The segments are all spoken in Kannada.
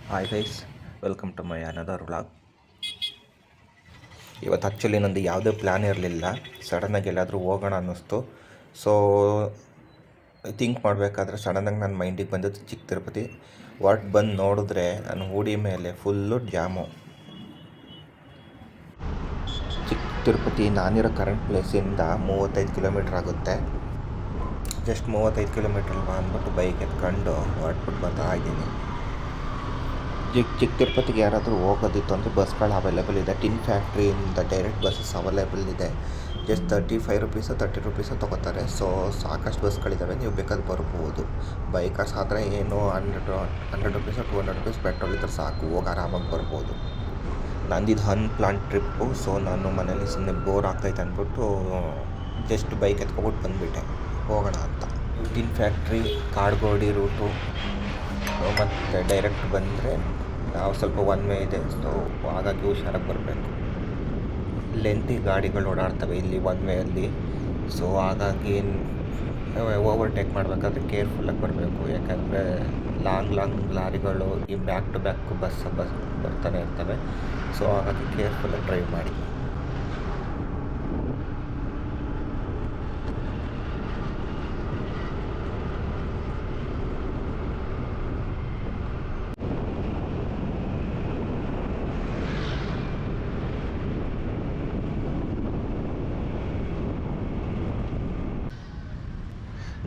Hi guys, welcome to my another vlog. ಇವತ್ತು ಆ್ಯಕ್ಚುಲಿ ನಂದು ಯಾವುದೇ ಪ್ಲ್ಯಾನ್ ಇರಲಿಲ್ಲ. ಸಡನ್ನಾಗಿ ಎಲ್ಲಾದರೂ ಹೋಗೋಣ ಅನ್ನಿಸ್ತು. ಸೊ ಥಿಂಕ್ ಮಾಡಬೇಕಾದ್ರೆ ಸಡನ್ನಾಗಿ ನನ್ನ ಮೈಂಡಿಗೆ ಬಂದದ್ದು ಚಿಕ್ಕ ತಿರುಪತಿ. ಬಂದು ನೋಡಿದ್ರೆ ನನ್ನ ಹೂಡಿ ಮೇಲೆ ಫುಲ್ಲು ಜಾಮು. ಚಿಕ್ಕ ತಿರುಪತಿ ನಾನಿರೋ ಕರೆಂಟ್ ಪ್ಲೇಸಿಂದ 35 ಕಿಲೋಮೀಟ್ರ್ ಆಗುತ್ತೆ. ಜಸ್ಟ್ 35 ಕಿಲೋಮೀಟ್ರ್ ಅಂದ್ಬಿಟ್ಟು ಬೈಕ್ ಎತ್ಕೊಂಡು ಹೊರಟ್ಬಿಟ್ಟು ಬರ್ತಾ ಇದ್ದೀನಿ. ಚಿಕ್ಕ ತಿರುಪತಿಗೆ ಯಾರಾದರೂ ಹೋಗೋದಿತ್ತು ಅಂದರೆ ಬಸ್ಗಳು ಅವೈಲೇಬಲ್ ಇದೆ. ಟಿನ್ ಫ್ಯಾಕ್ಟ್ರಿಯಿಂದ ಡೈರೆಕ್ಟ್ ಬಸ್ಸಸ್ ಅವೈಲೇಬಲ್ ಇದೆ. ಜಸ್ಟ್ 35 ರುಪೀಸು 30 ರುಪೀಸು ತೊಗೋತಾರೆ. ಸೊ ಸಾಕಷ್ಟು ಬಸ್ಗಳಿದ್ದಾವೆ, ನೀವು ಬೇಕಾದ್ರೆ ಬರ್ಬೋದು. ಬೈಕರ್ಸ್ ಆದರೆ ಏನು 100 ರುಪೀಸು 200 ರುಪೀಸ್ ಪೆಟ್ರೋಲ್ ಇದ್ರೆ ಸಾಕು, ಹೋಗಿ ಆರಾಮಾಗಿ ಬರ್ಬೋದು. ನಂದಿದ್ದು ಅನ್ಪ್ಲಾನ್ ಟ್ರಿಪ್ಪು. ಸೊ ನಾನು ಮನೇಲಿ ಸುಮ್ಮನೆ ಬೋರ್ ಆಗ್ತೈತೆ ಅಂದ್ಬಿಟ್ಟು ಜಸ್ಟ್ ಬೈಕ್ ಎತ್ಕೊಬಿಟ್ಟು ಬಂದುಬಿಟ್ಟೆ ಹೋಗೋಣ ಅಂತ. ಟಿನ್ ಫ್ಯಾಕ್ಟ್ರಿ ಕಾಡ್ಗೋಡಿ ರೂಟು ಮತ್ತು ಡೈರೆಕ್ಟ್ ಬಂದರೆ ನಾವು ಸ್ವಲ್ಪ ಒನ್ ವೇ ಇದೆ. ಸೊ ಹಾಗಾಗಿ ಹುಷಾರಾಗಿ ಬರಬೇಕು. ಲೆಂತಿ ಗಾಡಿಗಳು ಓಡಾಡ್ತವೆ ಇಲ್ಲಿ ಒನ್ ವೇಯಲ್ಲಿ. ಸೊ ಹಾಗಾಗಿ ಓವರ್ಟೇಕ್ ಮಾಡಬೇಕಾದ್ರೆ ಕೇರ್ಫುಲ್ಲಾಗಿ ಬರಬೇಕು. ಯಾಕಂದರೆ ಲಾಂಗ್ ಲಾರಿಗಳು ಈ ಬ್ಯಾಕ್ ಟು ಬ್ಯಾಕ್ ಬಸ್ ಬರ್ತಾನೆ ಇರ್ತವೆ. ಸೊ ಹಾಗಾಗಿ ಕೇರ್ಫುಲ್ಲಾಗಿ ಡ್ರೈವ್ ಮಾಡಿ.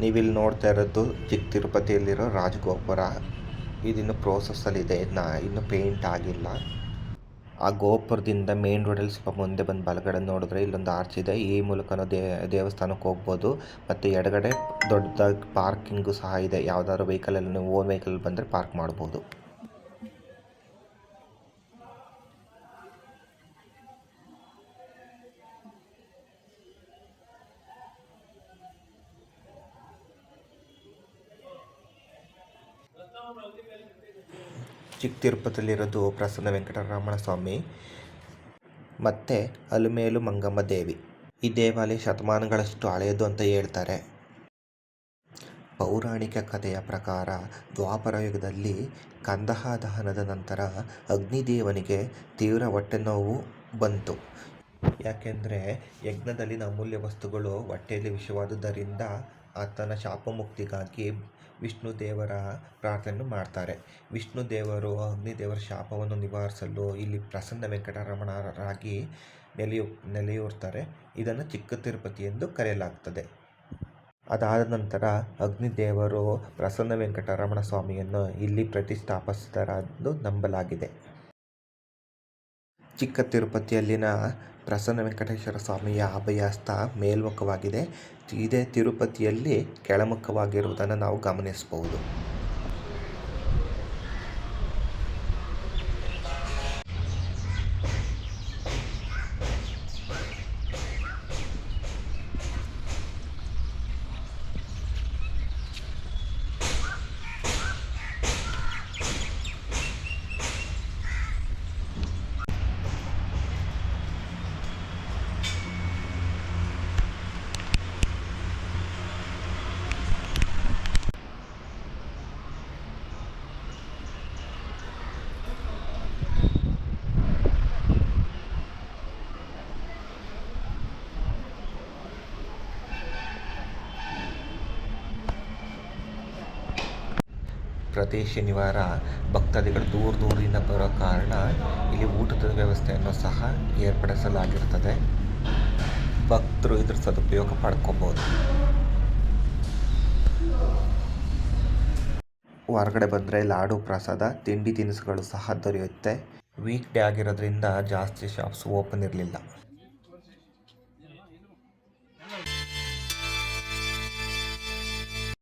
ನೀವಿಲ್ಲಿ ನೋಡ್ತಾ ಇರೋದು ಚಿಕ್ಕ ತಿರುಪತಿಯಲ್ಲಿರೋ ರಾಜಗೋಪುರ. ಇದಿನ್ನು ಪ್ರೋಸೆಸ್ಸಲ್ಲಿದೆ, ಇನ್ನೂ ಪೇಂಟ್ ಆಗಿಲ್ಲ. ಆ ಗೋಪುರದಿಂದ ಮೇನ್ ರೋಡಲ್ಲಿ ಸ್ವಲ್ಪ ಮುಂದೆ ಬಂದು ಬಲಗಡೆ ನೋಡಿದ್ರೆ ಇಲ್ಲೊಂದು ಆರ್ಚ್ ಇದೆ. ಈ ಮೂಲಕ ದೇವಸ್ಥಾನಕ್ಕೆ ಹೋಗ್ಬೋದು. ಮತ್ತು ಎಡಗಡೆ ದೊಡ್ಡದಾಗಿ ಪಾರ್ಕಿಂಗು ಸಹ ಇದೆ. ಯಾವುದಾದ್ರು ವೆಹಿಕಲಲ್ಲಿ ನೀವು ಓನ್ ವೆಹಿಕಲ್ ಬಂದರೆ ಪಾರ್ಕ್ ಮಾಡ್ಬೋದು. ಚಿಕ್ಕ ತಿರುಪತಿಯಲ್ಲಿರೋದು ಪ್ರಸನ್ನ ವೆಂಕಟರಮಣ ಸ್ವಾಮಿ ಮತ್ತು ಅಲಮೇಲು ಮಂಗಮ್ಮ ದೇವಿ. ಈ ದೇವಾಲಯ ಶತಮಾನಗಳಷ್ಟು ಹಳೆಯದು ಅಂತ ಹೇಳ್ತಾರೆ. ಪೌರಾಣಿಕ ಕಥೆಯ ಪ್ರಕಾರ ದ್ವಾಪರ ಯುಗದಲ್ಲಿ ಕಂದಹ ದಹನದ ನಂತರ ಅಗ್ನಿದೇವನಿಗೆ ತೀವ್ರ ಹೊಟ್ಟೆ ನೋವು ಬಂತು. ಯಾಕೆಂದರೆ ಯಜ್ಞದಲ್ಲಿನ ಅಮೂಲ್ಯ ವಸ್ತುಗಳು ಹೊಟ್ಟೆಯಲ್ಲಿ ವಿಷವಾದುದರಿಂದ ಆತನ ಶಾಪಮುಕ್ತಿಗಾಗಿ ವಿಷ್ಣು ದೇವರ ಪ್ರಾರ್ಥನೆಯನ್ನು ಮಾಡ್ತಾರೆ. ವಿಷ್ಣು ದೇವರು ಅಗ್ನಿದೇವರ ಶಾಪವನ್ನು ನಿವಾರಿಸಲು ಇಲ್ಲಿ ಪ್ರಸನ್ನ ವೆಂಕಟರಮಣರಾಗಿ ನೆಲೆಯೂರ್ತಾರೆ. ಇದನ್ನು ಚಿಕ್ಕ ತಿರುಪತಿ ಎಂದು ಕರೆಯಲಾಗ್ತದೆ. ಅದಾದ ನಂತರ ಅಗ್ನಿದೇವರು ಪ್ರಸನ್ನ ವೆಂಕಟರಮಣ ಸ್ವಾಮಿಯನ್ನು ಇಲ್ಲಿ ಪ್ರತಿಷ್ಠಾಪಿಸಿದರೆಂದು ನಂಬಲಾಗಿದೆ. ಚಿಕ್ಕ ತಿರುಪತಿಯಲ್ಲಿನ ಪ್ರಸನ್ನ ವೆಂಕಟೇಶ್ವರ ಸ್ವಾಮಿಯ ಅಭಯಹಸ್ತ ಮೇಲ್ಮುಖವಾಗಿದೆ. ಇದೇ ತಿರುಪತಿಯಲ್ಲಿ ಕೆಳಮುಖವಾಗಿರುವುದನ್ನು ನಾವು ಗಮನಿಸಬಹುದು. ಪ್ರತಿ ಶನಿವಾರ ಭಕ್ತಾದಿಗಳು ದೂರದಿಂದ ಬರೋ ಕಾರಣ ಇಲ್ಲಿ ಊಟದ ವ್ಯವಸ್ಥೆಯನ್ನು ಸಹ ಏರ್ಪಡಿಸಲಾಗಿರ್ತದೆ. ಭಕ್ತರು ಇದ್ರ ಸದುಪಯೋಗ ಪಡ್ಕೋಬೋದು. ಹೊರಗಡೆ ಬಂದರೆ ಲಾಡು ಪ್ರಸಾದ ತಿಂಡಿ ತಿನಿಸುಗಳು ಸಹ ದೊರೆಯುತ್ತೆ. ವೀಕ್ ಡೇ ಆಗಿರೋದ್ರಿಂದ ಜಾಸ್ತಿ ಶಾಪ್ಸ್ ಓಪನ್ ಇರಲಿಲ್ಲ.